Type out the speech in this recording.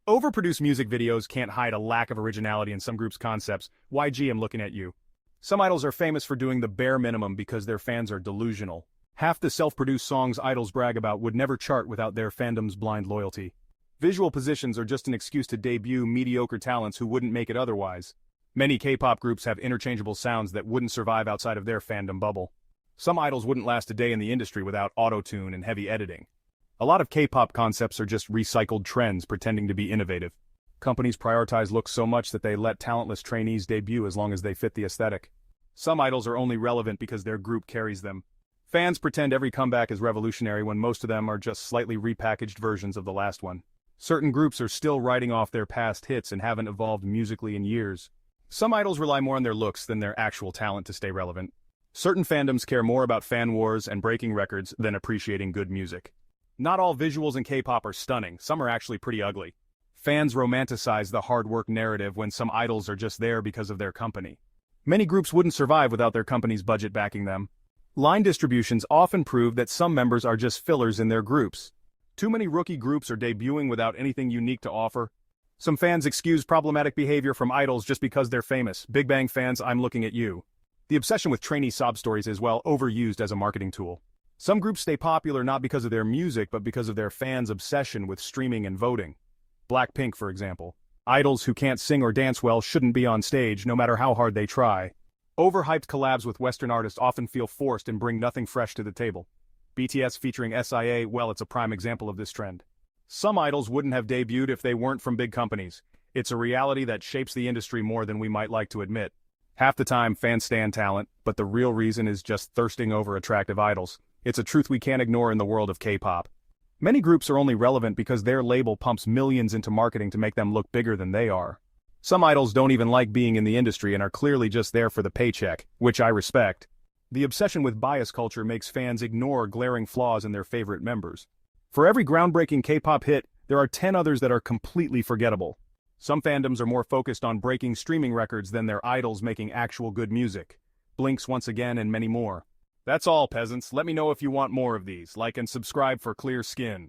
Overproduced music videos can't hide a lack of originality in some groups' concepts. YG, I'm looking at you. Some idols are famous for doing the bare minimum because their fans are delusional. Half the self-produced songs idols brag about would never chart without their fandom's blind loyalty. Visual positions are just an excuse to debut mediocre talents who wouldn't make it otherwise. Many K-pop groups have interchangeable sounds that wouldn't survive outside of their fandom bubble. Some idols wouldn't last a day in the industry without auto-tune and heavy editing. A lot of K-pop concepts are just recycled trends pretending to be innovative. Companies prioritize looks so much that they let talentless trainees debut as long as they fit the aesthetic. Some idols are only relevant because their group carries them. Fans pretend every comeback is revolutionary when most of them are just slightly repackaged versions of the last one. Certain groups are still writing off their past hits and haven't evolved musically in years. Some idols rely more on their looks than their actual talent to stay relevant. Certain fandoms care more about fan wars and breaking records than appreciating good music. Not all visuals in K-pop are stunning, some are actually pretty ugly. Fans romanticize the hard work narrative when some idols are just there because of their company. Many groups wouldn't survive without their company's budget backing them. Line distributions often prove that some members are just fillers in their groups. Too many rookie groups are debuting without anything unique to offer. Some fans excuse problematic behavior from idols just because they're famous. Big Bang fans, I'm looking at you. The obsession with trainee sob stories is well overused as a marketing tool. Some groups stay popular not because of their music but because of their fans' obsession with streaming and voting. Blackpink, for example. Idols who can't sing or dance well shouldn't be on stage no matter how hard they try. Overhyped collabs with Western artists often feel forced and bring nothing fresh to the table. BTS featuring SIA, well, it's a prime example of this trend. Some idols wouldn't have debuted if they weren't from big companies. It's a reality that shapes the industry more than we might like to admit. Half the time, fans stan talent, but the real reason is just thirsting over attractive idols. It's a truth we can't ignore in the world of K-pop. Many groups are only relevant because their label pumps millions into marketing to make them look bigger than they are. Some idols don't even like being in the industry and are clearly just there for the paycheck, which I respect. The obsession with bias culture makes fans ignore glaring flaws in their favorite members. For every groundbreaking K-pop hit, there are 10 others that are completely forgettable. Some fandoms are more focused on breaking streaming records than their idols making actual good music. Blinks once again and many more. That's all, peasants. Let me know if you want more of these. Like and subscribe for clear skin.